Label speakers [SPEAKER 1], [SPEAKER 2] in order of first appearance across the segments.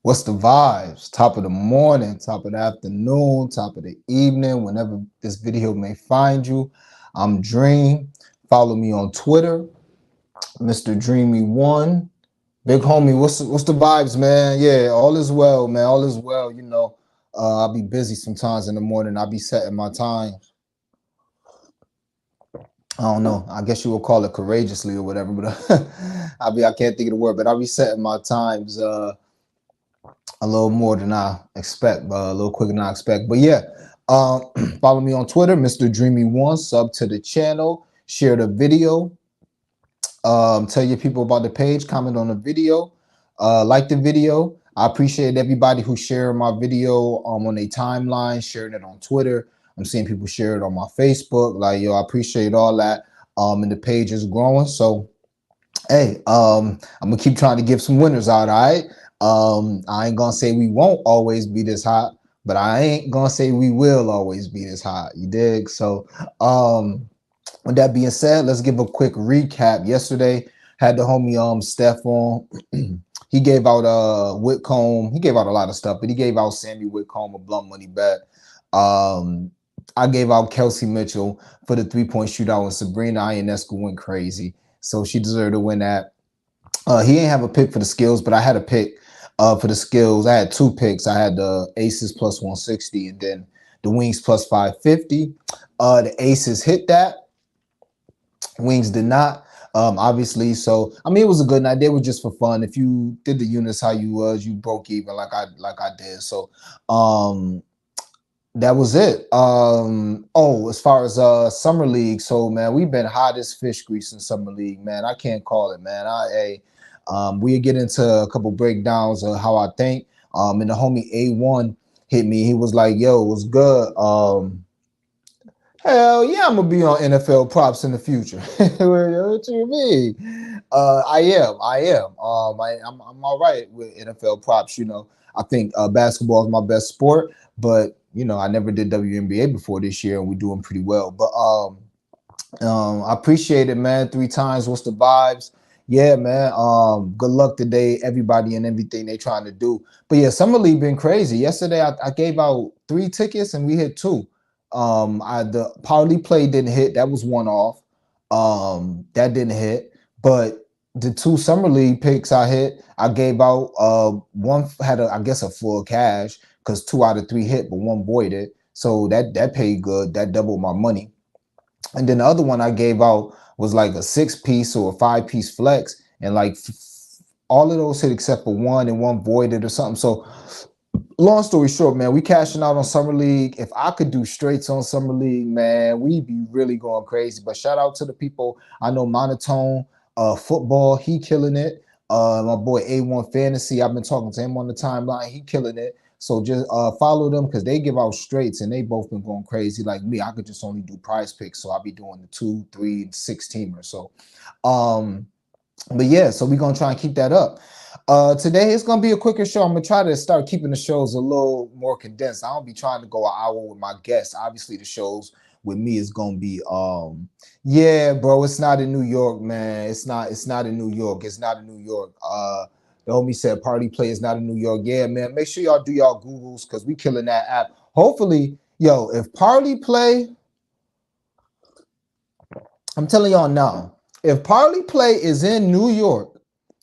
[SPEAKER 1] What's the vibes? Top of the morning, top of the afternoon, top of the evening, whenever this video may find you. I'm Dream. Follow me on Twitter, Mr. Dreamy1. Big homie, what's the vibes, man? Yeah, all is well, man. All is well. I'll be busy sometimes in the morning. I'll be setting my time. I don't know. I guess you will call it courageously or whatever, but I can't think of the word, but I'll be setting my times a little more than I expect, a little quicker than I expect. But yeah, follow me on Twitter, Mr. Dreamy1. Sub to the channel, share the video, tell your people about the page, comment on the video, like the video. I appreciate everybody who shared my video on their timeline, sharing it on Twitter. I'm seeing people share it on my Facebook. Like, yo, I appreciate all that. And the page is growing. So hey, I'm gonna keep trying to give some winners out, all right? I ain't gonna say we won't always be this hot, but I ain't gonna say we will always be this hot. You dig? So with that being said, let's give a quick recap. Yesterday had the homie Steph on. He gave out Whitcomb. He gave out a lot of stuff, but he gave out Sammy Whitcomb a blunt money bet. I gave out Kelsey Mitchell for the 3-point shootout, and Sabrina Ionescu went crazy. So she deserved to win that. He didn't have a pick for the skills, but I had a pick for the skills. I had two picks. I had the Aces plus 160 and then the Wings plus 550. The Aces hit that. Wings did not, obviously. So I mean, it was a good night. They were just for fun. If you did the units how you was, you broke even like I did. So that was it. As far as summer league, so man, we've been hot as fish grease in summer league, man. I can't call it, man. We get into a couple breakdowns of how I think. And the homie A1 hit me. He was like, yo, it was good. Hell yeah, I'm gonna be on NFL props in the future. What you mean? I am. I'm all right with NFL props. I think basketball is my best sport, but I never did WNBA before this year, and we're doing pretty well. But I appreciate it, man. 3 times. What's the vibes? Yeah, man. Good luck today, everybody, and everything they trying to do. But yeah, summer league been crazy. Yesterday, I gave out 3 tickets and we hit 2. The parlay play didn't hit. That was one off. That didn't hit. But the 2 summer league picks I hit, I gave out. One had I guess a full cash because 2 out of 3 hit, but 1 voided. So that paid good. That doubled my money. And then the other one I gave out was like a 6-piece or a 5-piece flex, and like all of those hit except for 1, and 1 voided or something. So long story short, man, we cashing out on summer league. If I could do straights on summer league, man, we'd be really going crazy. But shout out to the people I know. Monotone football, he killing it. My boy A1 Fantasy, I've been talking to him on the timeline. He killing it. So just follow them because they give out straights and they both been going crazy. Like me, I could just only do prize picks, so I'll be doing the 2, 3, and 6 teamers. So, but yeah, so we're gonna try and keep that up. Today it's gonna be a quicker show. I'm gonna try to start keeping the shows a little more condensed. I don't be trying to go an hour with my guests. Obviously, the shows with me is gonna be yeah, bro. It's not in New York, man. It's not in New York. It's not in New York. The homie said party play is not in New York. Yeah, man. Make sure y'all do y'all Googles because we killing that app. Hopefully, yo, if party play, I'm telling y'all now, if party play is in New York,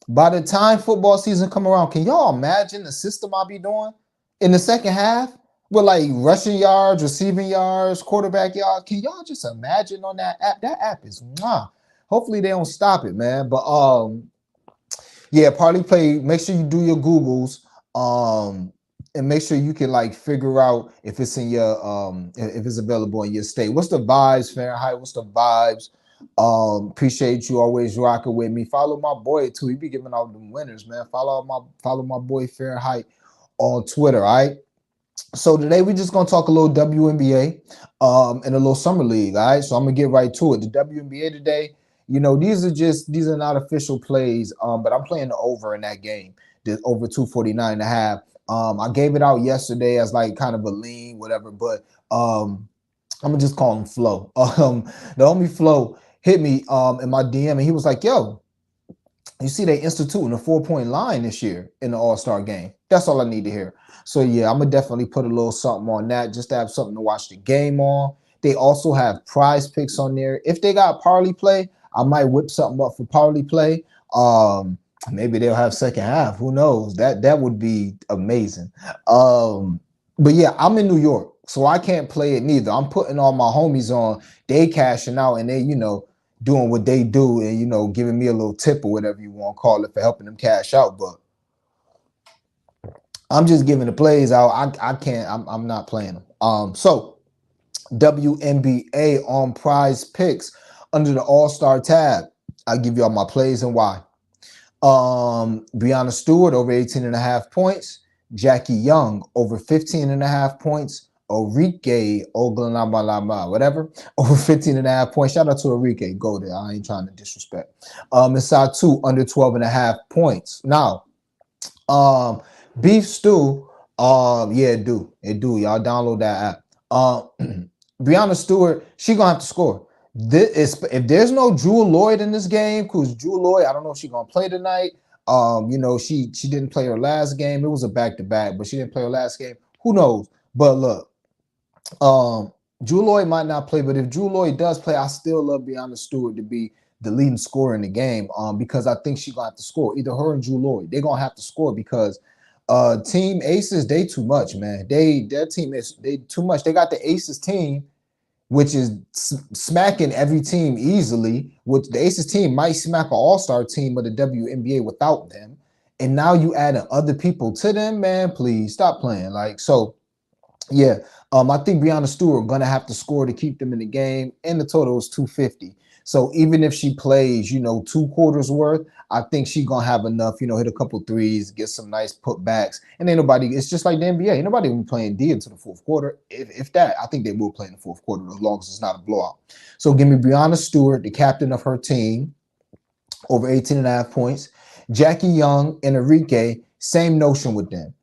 [SPEAKER 1] by the time football season come around, can y'all imagine the system I'll be doing in the second half with like rushing yards, receiving yards, quarterback yards? Can y'all just imagine on that app? That app is mwah. Hopefully they don't stop it, man. But yeah, party play. Make sure you do your Googles, and make sure you can like figure out if it's in your if it's available in your state. What's the vibes, Fahrenheit? What's the vibes? Appreciate you always rocking with me. Follow my boy too. He be giving out them winners, man. Follow my boy Fahrenheit on Twitter. All right. So today we're just gonna talk a little WNBA and a little summer league. All right. So I'm gonna get right to it. The WNBA today. These are not official plays, but I'm playing the over in that game, the over 249.5. I gave it out yesterday as like kind of a lean, whatever, but I'm gonna just call him Flo. The homie Flo hit me in my DM and he was like, yo, You see, they instituting a 4-point line this year in the All-Star game. That's all I need to hear. So yeah, I'm gonna definitely put a little something on that just to have something to watch the game on. They also have prize picks on there. If they got parlay play, I might whip something up for parlay play. Maybe they'll have second half. Who knows? That would be amazing. But yeah, I'm in New York, so I can't play it neither. I'm putting all my homies on. They cashing out, and they, doing what they do, and giving me a little tip or whatever you want to call it for helping them cash out. But I'm just giving the plays out. I can't. I'm not playing them. So WNBA on Prize Picks under the All-Star tab. I'll give you all my plays and why. Breanna Stewart over 18.5 points. Jackie Young over 15.5 points. Enrique Oglanama, whatever, over 15.5 points. Shout out to Enrique. Go there. I ain't trying to disrespect. Inside 2 under 12.5 points. Now, Beef Stew, yeah, it do. Y'all download that app. Breanna Stewart, she gonna have to score. If there's no Jewel Lloyd in this game, because Jewel Lloyd, I don't know if she's gonna play tonight. She didn't play her last game. It was a back-to-back, but she didn't play her last game. Who knows? But look, Jewel Lloyd might not play, but if Jewel Lloyd does play, I still love Breanna Stewart to be the leading scorer in the game. Because I think she's gonna have to score. Either her and Jewel Lloyd, they're gonna have to score because Team Aces, they too much, man. Their team is too much. They got the Aces team, which is smacking every team easily, which the Aces team might smack an all-star team of the WNBA without them. And now you add other people to them, man, please stop playing. Yeah, I think Breanna Stewart gonna have to score to keep them in the game, and the total is 250. So even if she plays, 2 quarters worth, I think she's gonna have enough, hit a couple threes, get some nice putbacks, and ain't nobody. It's just like the NBA. Ain't nobody even playing D into the fourth quarter. If that, I think they will play in the fourth quarter as long as it's not a blowout. So give me Breanna Stewart, the captain of her team, over 18.5 points. Jackie Young and Enrique, same notion with them.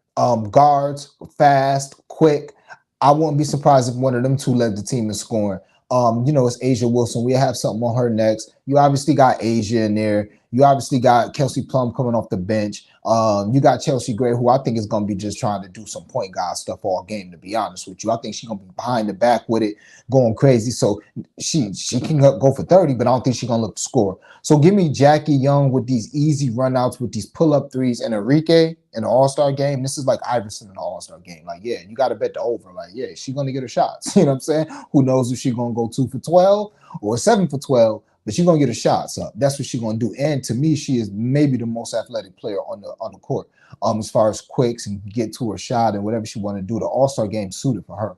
[SPEAKER 1] Guards, fast, quick. I wouldn't be surprised if one of them two led the team in scoring. It's Asia Wilson. We have something on her next. You obviously got Asia in there. You obviously got Kelsey Plum coming off the bench. You got Chelsea Gray, who I think is going to be just trying to do some point guard stuff all game, to be honest with you. I think she's going to be behind the back with it, going crazy. So she can go for 30, but I don't think she's going to look to score. So give me Jackie Young with these easy runouts, with these pull-up threes, and Enrique in the All-Star game. This is like Iverson in the All-Star game. Like, yeah, you got to bet the over. Like, yeah, she's going to get her shots. You know what I'm saying? Who knows if she's going to go 2 for 12 or 7 for 12, but she's going to get her shots up. That's what she's going to do. And to me, she is maybe the most athletic player on the court, as far as quicks and get to her shot and whatever she want to do. The All-Star game suited for her.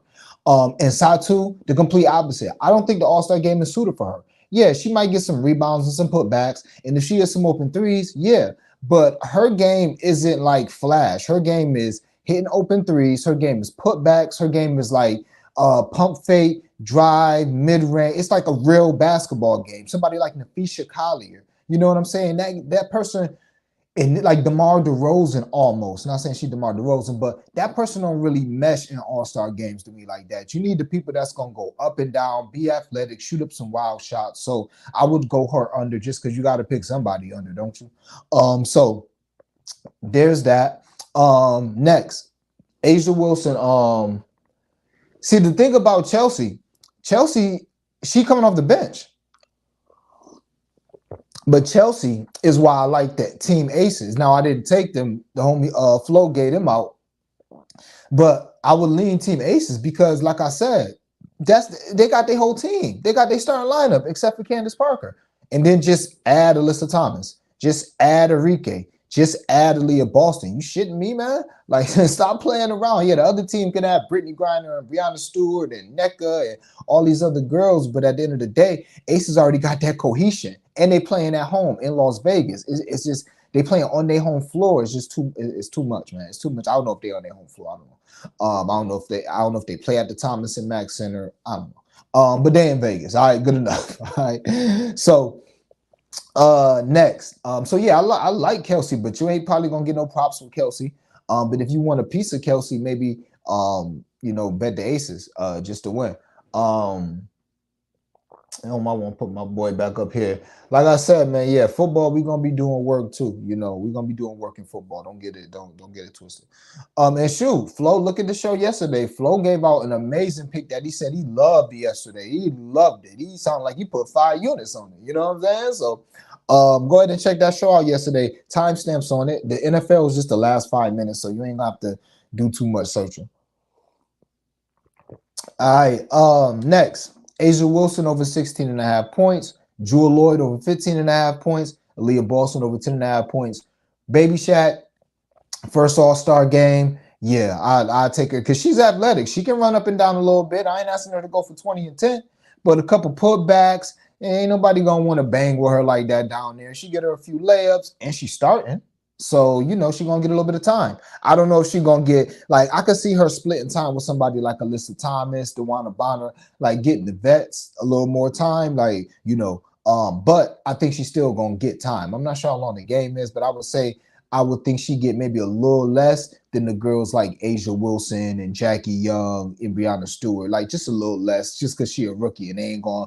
[SPEAKER 1] And side 2, the complete opposite. I don't think the All-Star game is suited for her. Yeah, she might get some rebounds and some putbacks, and if she has some open threes, yeah. But her game isn't like flash. Her game is hitting open threes. Her game is putbacks. Her game is like pump fake, drive, mid-range. It's like a real basketball game. Somebody like Nafisha Collier. You know what I'm saying? That person, and like DeMar DeRozan almost. Not saying she DeMar DeRozan, but that person don't really mesh in all-star games to me like that. You need the people that's going to go up and down, be athletic, shoot up some wild shots. So I would go her under just because you got to pick somebody under, don't you? So there's that. Next, Asia Wilson. See, the thing about Chelsea, she coming off the bench. But Chelsea is why I like that Team Aces. Now, I didn't take them. The homie Flo gave them out. But I would lean Team Aces because, like I said, they got their whole team. They got their starting lineup except for Candace Parker. And then just add Alyssa Thomas. Just add Enrique. Just add Aaliyah Boston. You shitting me, man? Like, stop playing around. Yeah, the other team can have Brittany Griner and Breanna Stewart and NECA and all these other girls. But at the end of the day, Aces already got that cohesion. And they playing at home in Las Vegas. It's just they playing on their home floor. It's too much, man. It's too much. I don't know if they're on their home floor. I don't know. I don't know if they play at the Thomas and Mack Center. I don't know. But they're in Vegas. All right, good enough. All right. So next. So yeah, I like Kelsey, but you ain't probably gonna get no props from Kelsey. But if you want a piece of Kelsey, maybe bet the Aces just to win. I don't want to put my boy back up here. Like I said, man, yeah, football, we're gonna be doing work too. We're gonna be doing work in football. Don't get it twisted. And shoot, Flo, look at the show yesterday. Flo gave out an amazing pick that he said he loved yesterday. He loved it. He sounded like he put 5 units on it. You know what I'm saying? So go ahead and check that show out yesterday. Timestamps on it. The NFL was just the last 5 minutes, so you ain't gonna have to do too much searching. All right. Next, Asia Wilson over 16 and a half points. Jewel Lloyd over 15 and a half points. Aaliyah Boston over 10 and a half points. Baby Shaq, first All-Star game. Yeah, I take her because she's athletic. She can run up and down a little bit. I ain't asking her to go for 20 and 10, but a couple putbacks. Ain't nobody gonna want to bang with her like that down there. She get her a few layups and she's starting. So, she gonna get a little bit of time. I don't know if she gonna get, like, I could see her splitting time with somebody like Alyssa Thomas, DeWanna Bonner, like getting the vets a little more time, like, but I think she's still gonna get time. I'm not sure how long the game is, but I would think she get maybe a little less than the girls like Asia Wilson and Jackie Young and Breanna Stewart, like just a little less, just because she a rookie and they ain't gonna.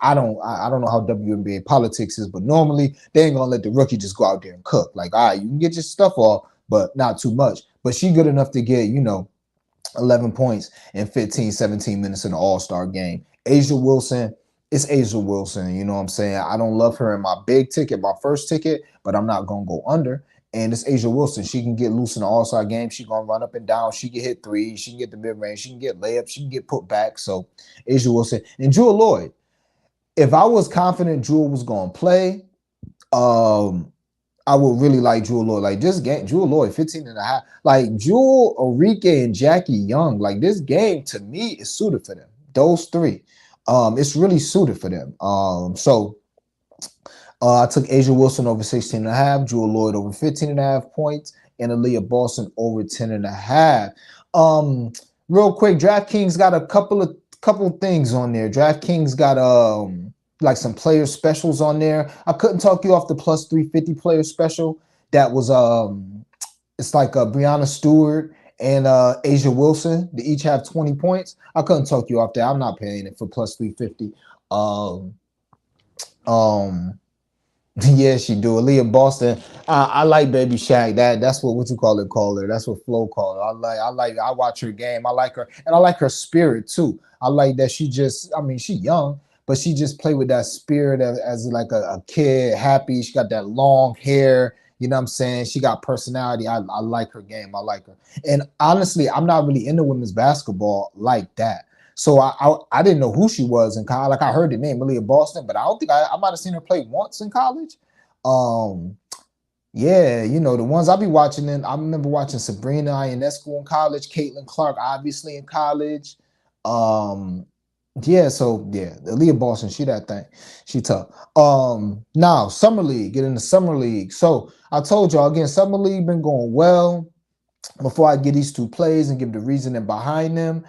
[SPEAKER 1] I don't know how WNBA politics is, but normally they ain't gonna let the rookie just go out there and cook. Like, all right, you can get your stuff off, but not too much. But she good enough to get, 11 points in 15, 17 minutes in an all-star game. Asia Wilson, it's Asia Wilson. You know what I'm saying? I don't love her in my big ticket, my first ticket, but I'm not gonna go under. And it's Asia Wilson. She can get loose in the all-star game. She gonna run up and down. She can hit threes. She can get the mid-range. She can get layups. She can get put back. So Asia Wilson and Jewel Lloyd. If I was confident Jewel was gonna play, I would really like Jewel Lloyd. Like this game, Jewel Lloyd, 15 and a half. Like Jewel, Enrique, and Jackie Young. Like this game to me is suited for them. Those three. It's really suited for them. So I took Asia Wilson over 16 and a half, Jewel Lloyd over 15 and a half points, and Aaliyah Boston over 10 and a half. Real quick, DraftKings got a couple things on there. DraftKings got like some player specials on there. I couldn't talk you off the plus 350 player special. That was it's like Breanna Stewart and Asia Wilson. They each have 20 points. I couldn't talk you off that. I'm not paying it for plus 350. Yeah, she do. Aaliyah Boston. I like Baby Shaq. That's what you call her. That's what Flo called her. I watch her game. I like her, and I like her spirit too. I like that she young, but she just play with that spirit as like a kid, happy. She got that long hair. You know what I'm saying? She got personality. I like her game. I like her. And honestly, I'm not really into women's basketball like that. So I didn't know who she was in college. Like I heard the name Aaliyah Boston, but I don't think I might have seen her play once in college. Yeah, the ones I be watching. I remember watching Sabrina Ionescu in college, Caitlin Clark obviously in college. Yeah, so yeah, Aaliyah Boston, she that thing. She tough. Now Summer League, get into Summer League. So I told y'all again, Summer League been going well. Before I get these two plays and give the reasoning behind them,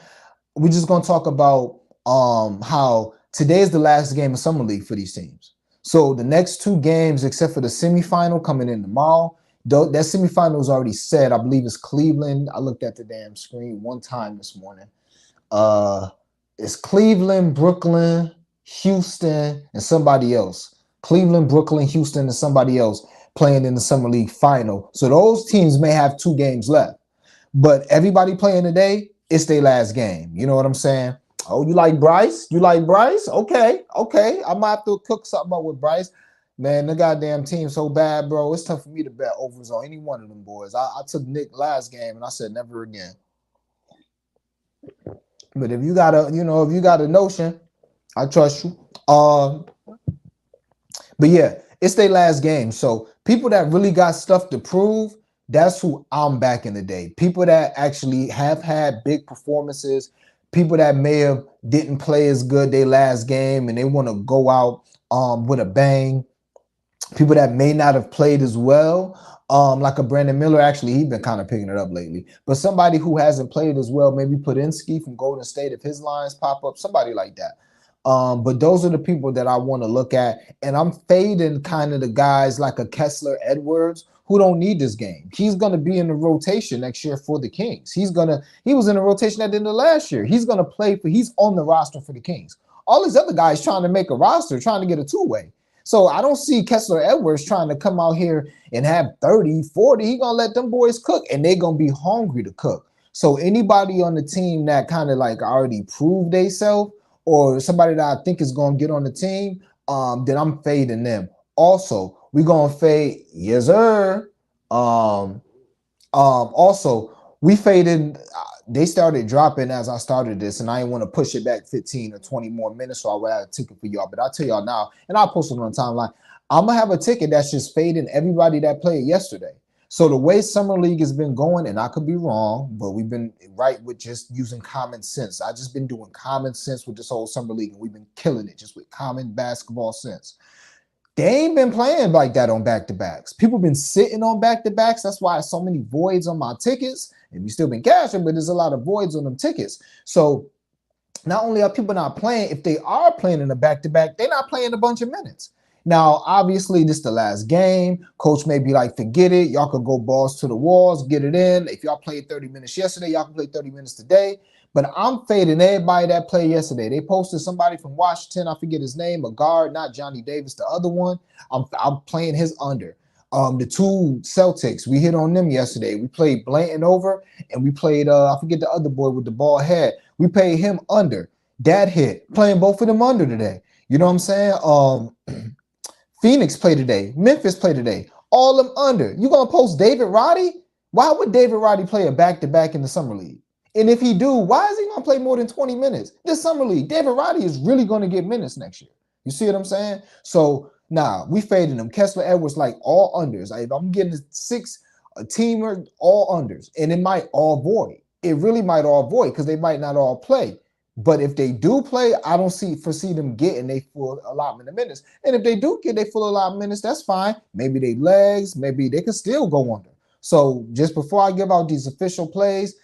[SPEAKER 1] we're just going to talk about how today is the last game of Summer League for these teams. So the next two games, except for the semifinal coming in tomorrow, that semifinal is already set. I believe it's Cleveland. I looked at the damn screen one time this morning. It's Cleveland, Brooklyn, Houston, and somebody else. Cleveland, Brooklyn, Houston, and somebody else playing in the Summer League final. So those teams may have 2 games left. But everybody playing today, it's their last game. You know what I'm saying? Oh, you like Bryce? You like Bryce? Okay. I might have to cook something up with Bryce. Man, the goddamn team so bad, bro. It's tough for me to bet overs on any one of them boys. I took Nick last game and I said never again. But if you got a notion, I trust you. But yeah, it's their last game. So people that really got stuff to prove, that's who I'm backing today. People that actually have had big performances, people that may have didn't play as good their last game and they want to go out with a bang. People that may not have played as well, like a Brandon Miller. Actually, he's been kind of picking it up lately. But somebody who hasn't played as well, maybe Pudinsky from Golden State, if his lines pop up, somebody like that. But those are the people that I want to look at. And I'm fading kind of the guys like a Kessler Edwards who don't need this game. He's going to be in the rotation next year for the Kings. He was in the rotation at the end of last year. He's going to play he's on the roster for the Kings. All these other guys trying to make a roster, trying to get a two-way. So I don't see Kessler Edwards trying to come out here and have 30, 40. He going to let them boys cook, and they going to be hungry to cook. So anybody on the team that kind of like already proved themselves, or somebody that I think is going to get on the team, then I'm fading them. Also, we're going to fade, yes, sir. Also, we faded. They started dropping as I started this, and I didn't want to push it back 15 or 20 more minutes, so I would have a ticket for y'all. But I'll tell y'all now, and I'll post it on the timeline. I'm gonna have a ticket that's just fading everybody that played yesterday. So the way Summer League has been going, and I could be wrong, but we've been right with just using common sense. I just been doing common sense with this whole Summer League, and we've been killing it just with common basketball sense. They ain't been playing like that on back-to-backs. People been sitting on back-to-backs. That's why so many voids on my tickets. And we still been cashing, but there's a lot of voids on them tickets. So not only are people not playing, if they are playing in a back-to-back, they're not playing a bunch of minutes. Now, obviously, this is the last game. Coach may be like, forget it. Y'all could go balls to the walls, get it in. If y'all played 30 minutes yesterday, y'all can play 30 minutes today. But I'm fading everybody that played yesterday. They posted somebody from Washington. I forget his name, a guard, not Johnny Davis, the other one. I'm playing his under. The two Celtics, we hit on them yesterday. We played Blanton over, and we played, I forget the other boy with the bald head. We played him under. That hit. Playing both of them under today. You know what I'm saying? Phoenix played today. Memphis played today. All them under. You going to post David Roddy? Why would David Roddy play a back-to-back in the Summer League? And if he do, why is he going to play more than 20 minutes? This Summer League, David Roddy is really going to get minutes next year. You see what I'm saying? So, we fading them. Kessler Edwards, like all unders. If I'm getting a teamer, all unders. And it might all void. It really might all void because they might not all play. But if they do play, I don't foresee them getting their full allotment of minutes. And if they do get their full allotment of minutes, that's fine. Maybe they legs, maybe they can still go under. So just before I give out these official plays,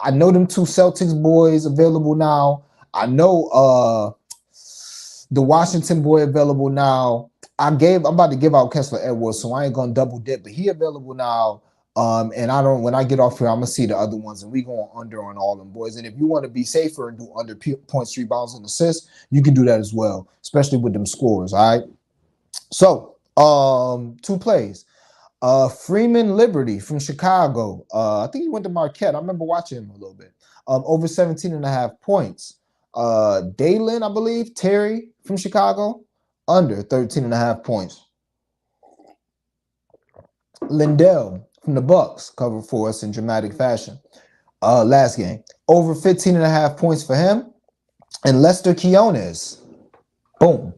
[SPEAKER 1] I know them two Celtics boys available now. I know the Washington boy available now. I'm about to give out Kessler Edwards, so I ain't gonna double dip, but he available now. And when I get off here, I'm gonna see the other ones, and we going under on all them boys. And if you want to be safer and do under points, rebounds, and assists, you can do that as well, especially with them scores. All right. So, two plays. Freeman Liberty from Chicago. I think he went to Marquette. I remember watching him a little bit. Over 17.5 points. Dalen, I believe, Terry from Chicago, under 13.5 points. Lindell from the Bucks covered for us in dramatic fashion. Last game, over 15.5 points for him. And Lester Quiones, boom,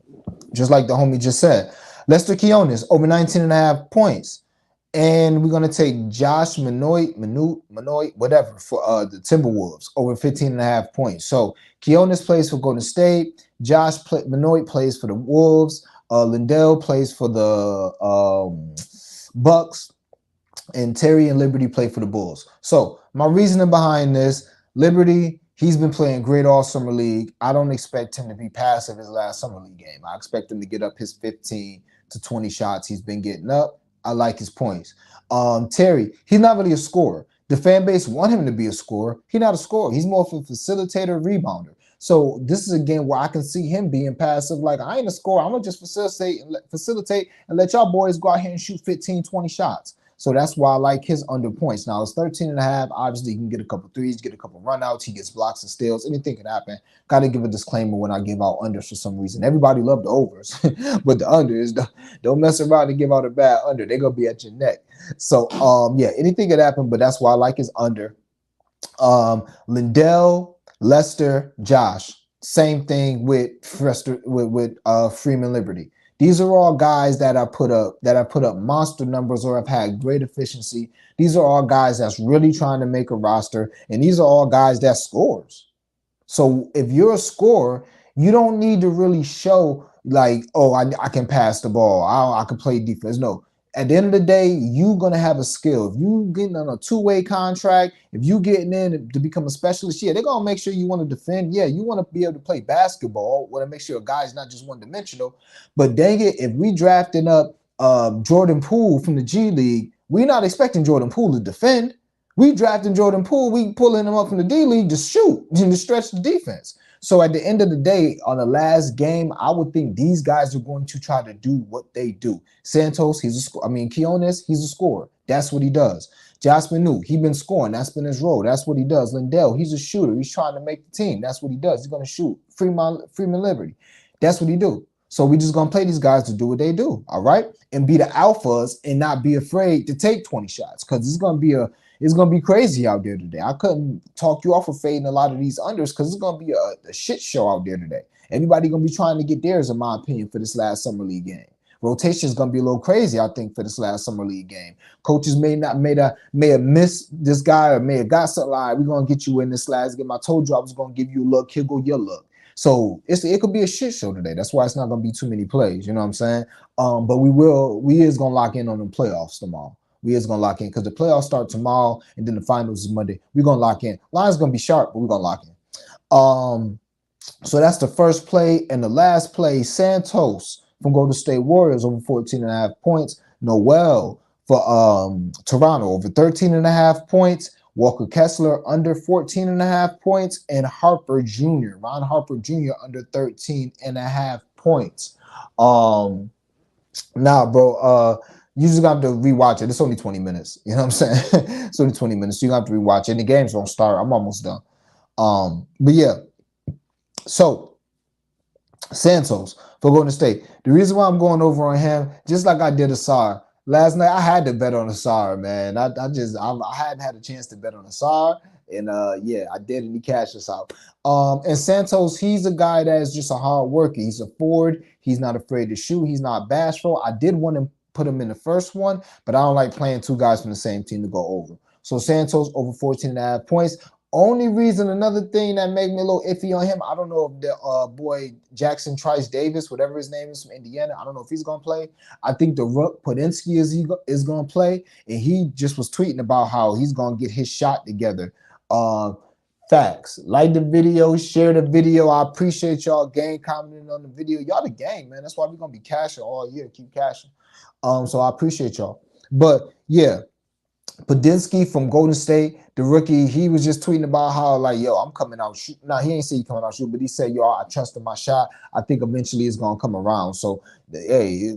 [SPEAKER 1] just like the homie just said. Lester Quiones, over 19.5 points. And we're going to take Josh Manoit, whatever, for the Timberwolves, over 15.5 points. So Quiones plays for Golden State. Manoit plays for the Wolves. Lindell plays for the Bucks. And Terry and Liberty play for the Bulls. So my reasoning behind this, Liberty, he's been playing great all summer league. I don't expect him to be passive his last summer league game. I expect him to get up his 15 to 20 shots he's been getting up. I like his points. Terry, he's not really a scorer. The fan base want him to be a scorer. He's not a scorer. He's more of a facilitator, rebounder. So this is a game where I can see him being passive. Like, I ain't a scorer. I'm going to just facilitate and let y'all boys go out here and shoot 15, 20 shots. So that's why I like his under points. Now, it's 13.5. Obviously, he can get a couple threes, get a couple runouts. He gets blocks and steals. Anything can happen. Got to give a disclaimer when I give out unders for some reason. Everybody love the overs, but the unders, don't mess around and give out a bad under. They're going to be at your neck. So, yeah, anything can happen, but that's why I like his under. Lindell, Lester, Josh. Same thing with Freeman Liberty. These are all guys that I put up monster numbers or have had great efficiency. These are all guys that's really trying to make a roster, and these are all guys that scores. So if you're a scorer, you don't need to really show like, oh, I can pass the ball. I can play defense. No. At the end of the day, you're going to have a skill. If you getting on a two-way contract, if you getting in to become a specialist, yeah, they're going to make sure you want to defend. Yeah, you want to be able to play basketball. Want to make sure a guy's not just one-dimensional. But dang it, if we drafting up Jordan Poole from the G League, we're not expecting Jordan Poole to defend. We drafting Jordan Poole, we pulling him up from the D League to shoot and to stretch the defense. So at the end of the day, on the last game, I would think these guys are going to try to do what they do. Santos, Quiones, he's a scorer. That's what he does. Jasper New, he been scoring. That's been his role. That's what he does. Lindell, he's a shooter. He's trying to make the team. That's what he does. He's going to shoot. Freeman Liberty. That's what he do. So we just going to play these guys to do what they do, all right? And be the alphas and not be afraid to take 20 shots because it's going to be crazy out there today. I couldn't talk you off of fading a lot of these unders because it's going to be a shit show out there today. Everybody going to be trying to get theirs, in my opinion, for this last Summer League game. Rotation is going to be a little crazy, I think, for this last Summer League game. Coaches may have missed this guy or may have got something like, we're going to get you in this last game. I told you I was going to give you a look. Here go your look. So it could be a shit show today. That's why it's not going to be too many plays. You know what I'm saying? But we is going to lock in on the playoffs tomorrow. We is going to lock in because the playoffs start tomorrow and then the finals is Monday. We're going to lock in. Line's going to be sharp, but we're going to lock in. So that's the first play. And the last play, Santos from Golden State Warriors over 14.5 points. Noel for Toronto over 13.5 points. Walker Kessler under 14.5 points. And Harper Jr., Ron Harper Jr. under 13.5 points. Nah, bro, you just got to rewatch it. It's only 20 minutes. You know what I'm saying? It's only 20 minutes. So you got to rewatch it. And the games don't start. I'm almost done. But yeah. So Santos for Golden State. The reason why I'm going over on him, just like I did Asar last night, I had to bet on Asar, man. I hadn't had a chance to bet on Asar, and yeah, I did, and he cashed us out. And Santos, he's a guy that is just a hard worker. He's a forward. He's not afraid to shoot. He's not bashful. I did want to put him in the first one, but I don't like playing two guys from the same team to go over. So Santos over 14.5 points. Only reason, another thing that made me a little iffy on him, I don't know if the boy Jackson Trice Davis, whatever his name is from Indiana, I don't know if he's going to play. I think the Rook Podinsky is going to play, and he just was tweeting about how he's going to get his shot together. Facts. Like the video, share the video. I appreciate y'all gang commenting on the video. Y'all the gang, man. That's why we're going to be cashing all year. Keep cashing. So I appreciate y'all. But yeah, Podinsky from Golden State, the rookie, he was just tweeting about how, like, yo, I'm coming out shoot. Nah, he ain't say he coming out shoot, but he said, yo, I trusted my shot. I think eventually it's gonna come around. So, hey,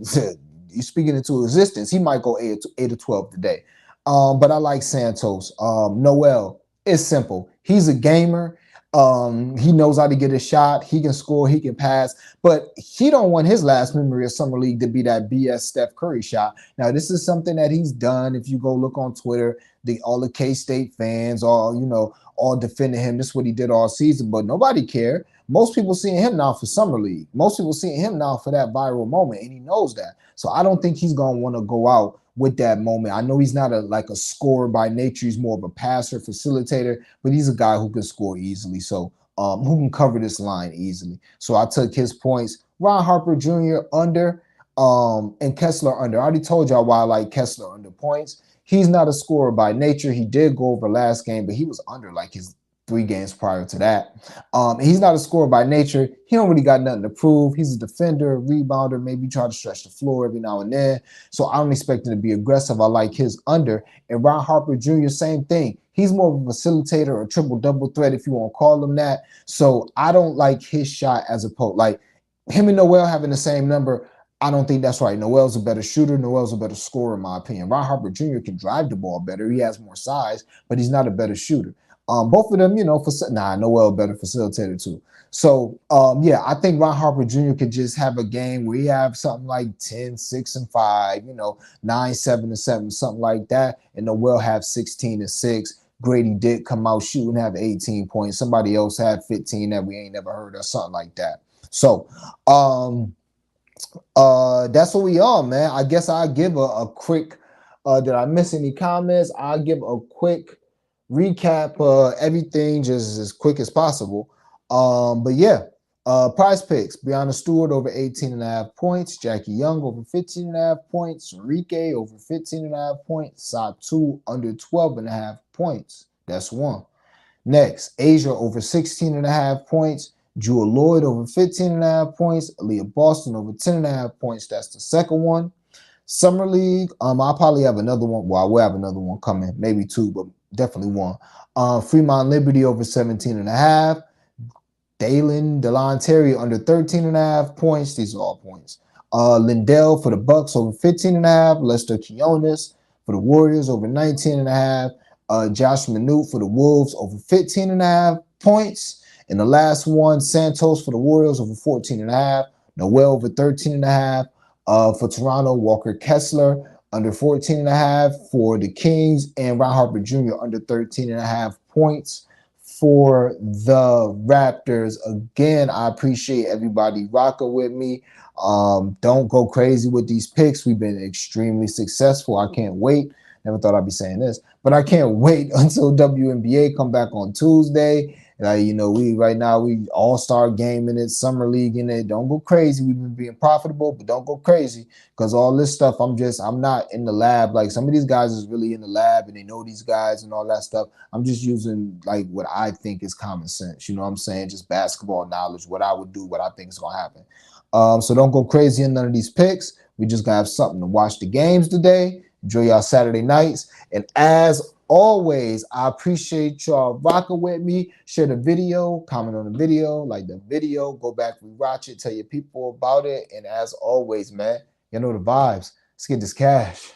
[SPEAKER 1] he's speaking into existence. He might go 8 or 12 today. But I like Santos. Noel, it's simple. He's a gamer. He knows how to get a shot. He can score. He can pass. But he don't want his last memory of Summer League to be that BS Steph Curry shot. Now, this is something that he's done. If you go look on Twitter, all the K-State fans, all defending him. This is what he did all season. But nobody cared. Most people seeing him now for Summer League. Most people seeing him now for that viral moment, and he knows that. So I don't think he's going to want to go out with that moment. I know he's not a scorer by nature. He's more of a passer, facilitator, but he's a guy who can score easily. So who can cover this line easily. So I took his points. Ron Harper Jr. under and Kessler under. I already told y'all why I like Kessler under points. He's not a scorer by nature. He did go over last game, but he was under like his 3 games prior to that. He's not a scorer by nature. He don't really got nothing to prove. He's a defender, rebounder, maybe try to stretch the floor every now and then. So I don't expect him to be aggressive. I like his under. And Ron Harper Jr., same thing. He's more of a facilitator or triple-double threat, if you want to call him that. So I don't like his shot as opposed. Like him and Noel having the same number, I don't think that's right. Noel's a better shooter. Noel's a better scorer, in my opinion. Ron Harper Jr. can drive the ball better. He has more size, but he's not a better shooter. Both of them, Noel better facilitator too. So, yeah, I think Ron Harper Jr. could just have a game where he have something like 10, 6, and 5, 9, 7, and 7, something like that. And Noel have 16 and 6. Grady Dick come out shooting, have 18 points. Somebody else had 15 that we ain't never heard of, something like that. So, that's what we are, man. I guess I'll give a quick, did I miss any comments? I'll give a quick recap everything just as quick as possible. But yeah, prize picks. Brianna Stewart over 18.5 points. Jackie Young over 15.5 points. Enrique over 15.5 points. Satu under 12.5 points. That's one. Next, Asia over 16.5 points. Jewel Lloyd over 15.5 points. Aaliyah Boston over 10.5 points. That's the second one. Summer League, I'll probably have another one. Well, I will have another one coming, maybe 2, but definitely one. Fremont Liberty over 17.5. Delon Terry under 13.5 points. These are all points. Lindell for the Bucks over 15.5. Lester Quinones for the Warriors over 19.5. Josh Minute for the Wolves over 15.5 points. And the last one, Santos for the Warriors over 14.5. Noel over 13.5. For Toronto, Walker Kessler under 14.5 for the Kings, and Ron Harper Jr. under 13.5 points for the Raptors. Again, I appreciate everybody rocking with me. Don't go crazy with these picks. We've been extremely successful. I can't wait. Never thought I'd be saying this, but I can't wait until WNBA come back on Tuesday. We right now we all-star game in it, summer league in it. Don't go crazy. We've been being profitable, but don't go crazy because all this stuff, I'm not in the lab. Like some of these guys is really in the lab and they know these guys and all that stuff. I'm just using like what I think is common sense. You know what I'm saying? Just basketball knowledge, what I would do, what I think is gonna happen. So don't go crazy in none of these picks. We just gotta have something to watch the games today. Enjoy y'all Saturday nights. And as always, I appreciate y'all rocking with me. Share the video, comment on the video, like the video, go back, rewatch it, tell your people about it. And as always, man, you know the vibes. Let's get this cash.